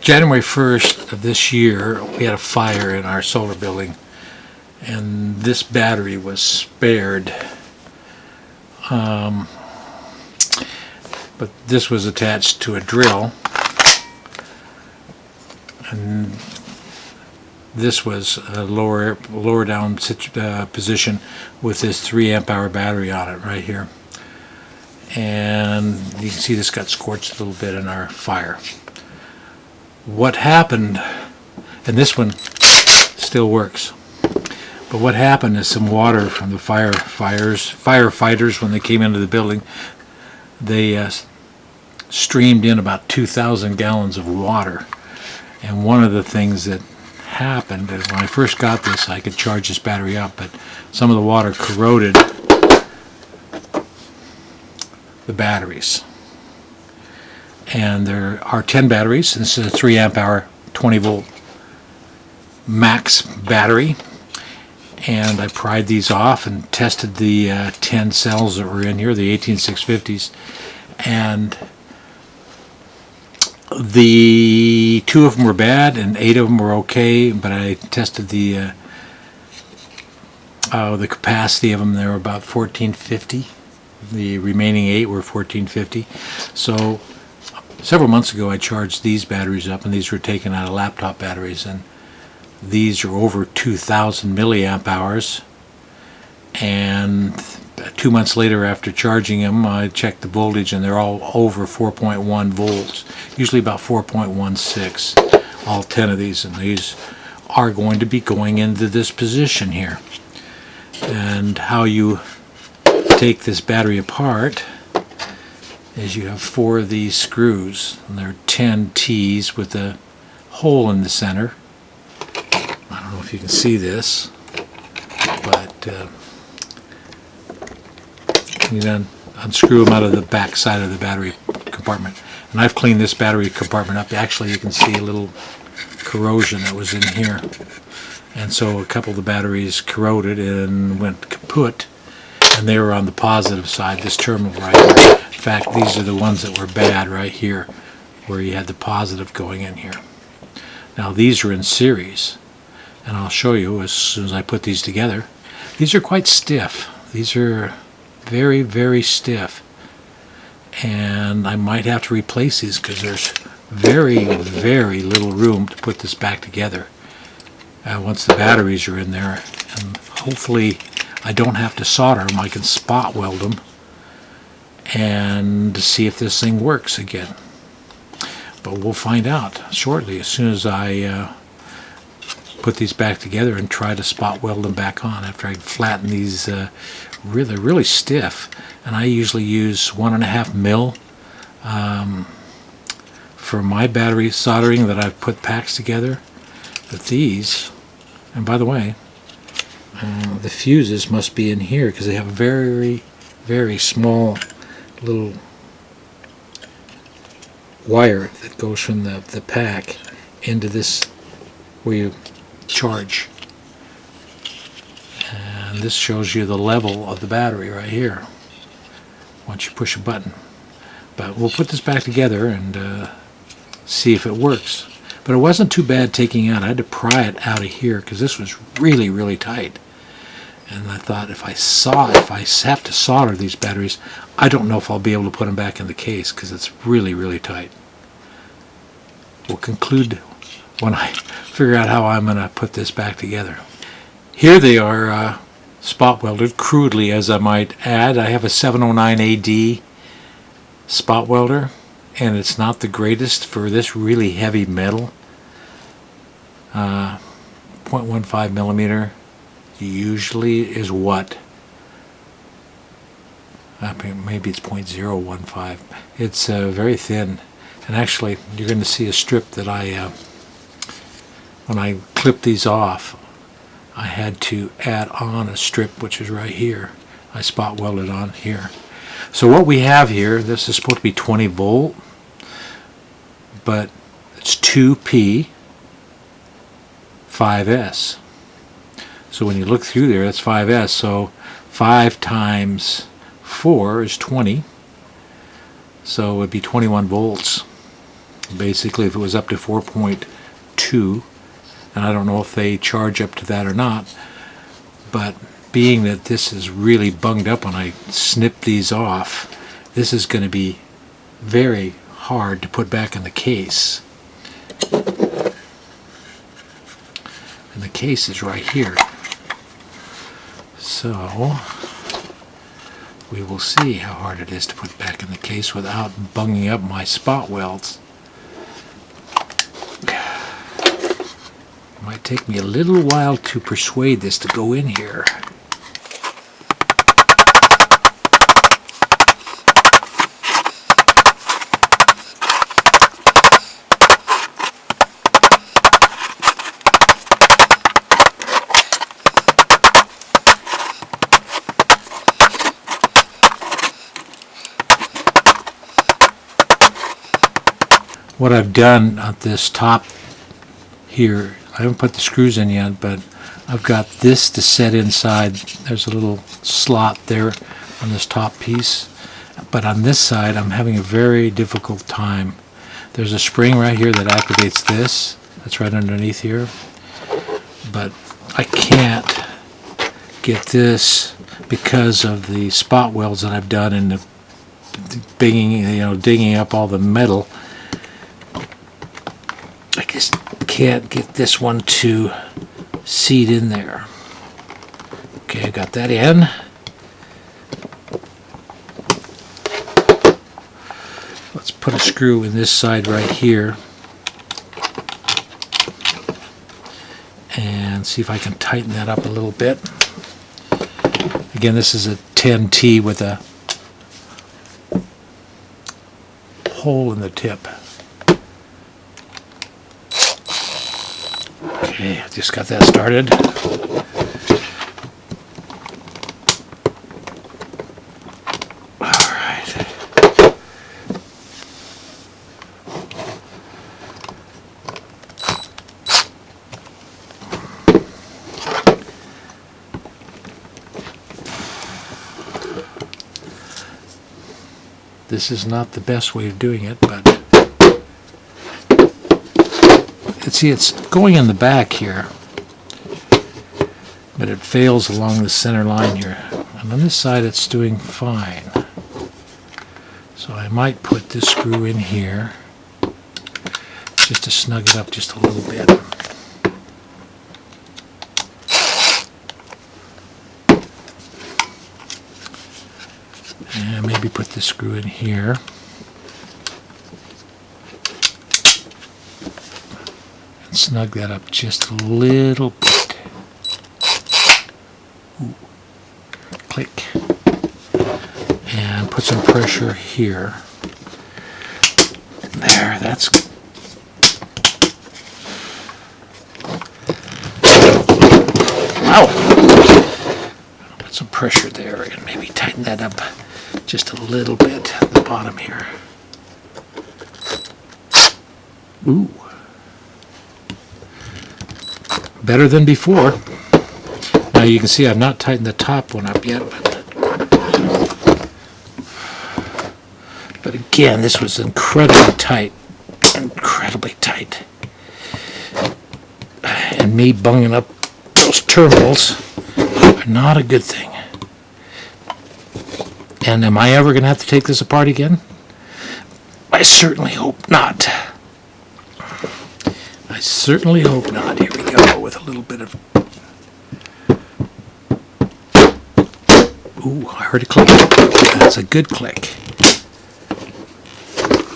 January 1st of this year, we had a fire in our solar building, and this battery was spared. But this was attached to a drill, and this was a lower down position with this 3 amp hour battery on it right here. And you can see this got scorched a little bit in our fire. What happened, and this one still works, but what happened is some water from the firefighters, when they came into the building, they streamed in about 2,000 gallons of water. And one of the things that happened is when I first got this, I could charge this battery up, but some of the water corroded the batteries. And there are 10 batteries. This is a 3 amp hour 20 volt max battery, and I pried these off and tested the 10 cells that were in here, the 18650s, and the 2 of them were bad and 8 of them were okay, but I tested the capacity of them. They were about 1450. The remaining 8 were 1450. So several months ago I charged these batteries up, and these were taken out of laptop batteries, and these are over 2,000 milliamp hours. And 2 months later, after charging them, I checked the voltage, and they're all over 4.1 volts, usually about 4.16, all 10 of these, and these are going to be going into this position here. And how you take this battery apart is you have 4 of these screws, and they're 10 T's with a hole in the center. I don't know if you can see this, but you then unscrew them out of the back side of the battery compartment. And I've cleaned this battery compartment up. Actually, you can see a little corrosion that was in here. And so a couple of the batteries corroded and went kaput, and they were on the positive side, this terminal right here. In fact, these are the ones that were bad right here, where you had the positive going in here. Now these are in series, and I'll show you as soon as I put these together. These are quite stiff. These are very, very stiff, and I might have to replace these because there's very, very little room to put this back together once the batteries are in there. And hopefully I don't have to solder them. I can spot weld them and see if this thing works again. But we'll find out shortly, as soon as I put these back together and try to spot weld them back on after I flatten these. Really, really stiff, and I usually use 1.5 mil for my battery soldering that I've put packs together. But these, and by the way, the fuses must be in here because they have a very, very small little wire that goes from the pack into this where you charge. And this shows you the level of the battery right here once you push a button. But we'll put this back together and see if it works. But it wasn't too bad taking out. I had to pry it out of here because this was really, really tight. And I thought if I have to solder these batteries, I don't know if I'll be able to put them back in the case because it's really, really tight. We'll conclude when I figure out how I'm going to put this back together. Here they are spot welded, crudely as I might add. I have a 709 AD spot welder, and it's not the greatest for this really heavy metal. 0.15 millimeter usually is what? Maybe it's 0.015. It's very thin, and actually you're going to see a strip that when I clip these off, I had to add on a strip which is right here. I spot welded on here. So what we have here, this is supposed to be 20 volt, but it's 2P 5S. So when you look through there, that's 5S. So 5 times 4 is 20. So it would be 21 volts. basically if it was up to 4.2, and I don't know if they charge up to that or not, but being that this is really bunged up when I snip these off, this is going to be very hard to put back in the case. And the case is right here. So we will see how hard it is to put back in the case without bunging up my spot welds. It might take me a little while to persuade this to go in here. What I've done at this top here, I haven't put the screws in yet, but I've got this to set inside. There's a little slot there on this top piece, but on this side I'm having a very difficult time. There's a spring right here that activates this. That's right underneath here, but I can't get this because of the spot welds that I've done and the digging up all the metal. I just can't get this one to seat in there. Okay, I got that in. Let's put a screw in this side right here and see if I can tighten that up a little bit. Again, this is a 10T with a hole in the tip. Okay, I just got that started. Alright. This is not the best way of doing it, but see, it's going in the back here, but it fails along the center line here. And on this side it's doing fine. So I might put this screw in here just to snug it up just a little bit. And maybe put this screw in here. Snug that up just a little bit. Ooh. Click. And put some pressure here. There, that's... Wow! Put some pressure there and maybe tighten that up just a little bit at the bottom here. Ooh. Better than before. Now you can see I've not tightened the top one up yet, but again, this was incredibly tight. Incredibly tight. And me bunging up those terminals are not a good thing. And am I ever going to have to take this apart again? I certainly hope not. I certainly hope not. Here we go with a little bit of... Ooh, I heard a click. That's a good click.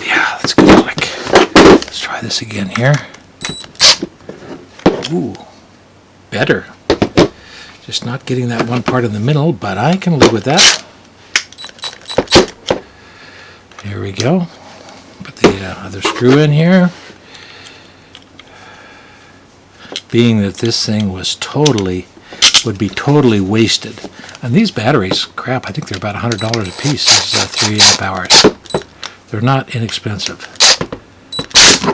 Yeah, that's a good click. Let's try this again here. Ooh, better. Just not getting that one part in the middle, but I can live with that. Here we go. Put the other screw in here. Being that this thing would be totally wasted. And these batteries, crap, I think they're about $100 a piece. These 3 amp hours. They're not inexpensive.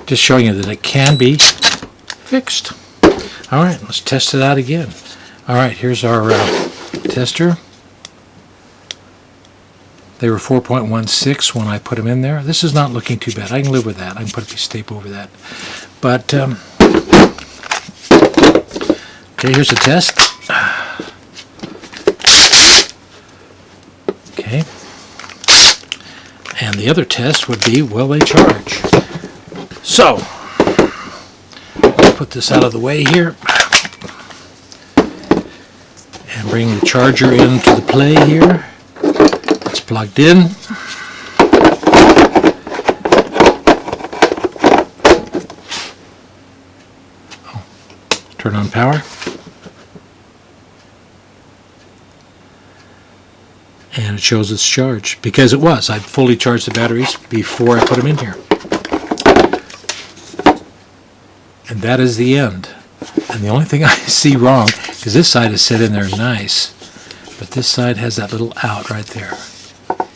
Just showing you that it can be fixed. Alright, let's test it out again. Alright, here's our tester. They were 4.16 when I put them in there. This is not looking too bad. I can live with that. I can put a piece of tape over that. But, okay, here's a test. Okay. And the other test would be, will they charge? So, let's put this out of the way here. And bring the charger into the play here. It's plugged in. Oh, turn on power. And it shows it's charged, because it was. I fully charged the batteries before I put them in here. And that is the end. And the only thing I see wrong, because this side is set in there nice, but this side has that little out right there.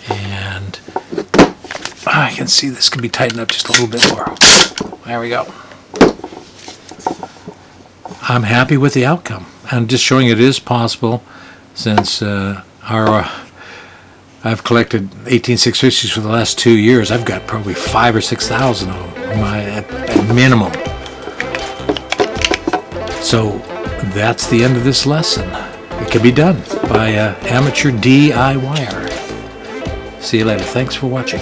And I can see this can be tightened up just a little bit more. There we go. I'm happy with the outcome. I'm just showing it is possible, since I've collected 18650s for the last 2 years. I've got probably 5,000 or 6,000 of them at minimum. So that's the end of this lesson. It can be done by an amateur DIYer. See you later. Thanks for watching.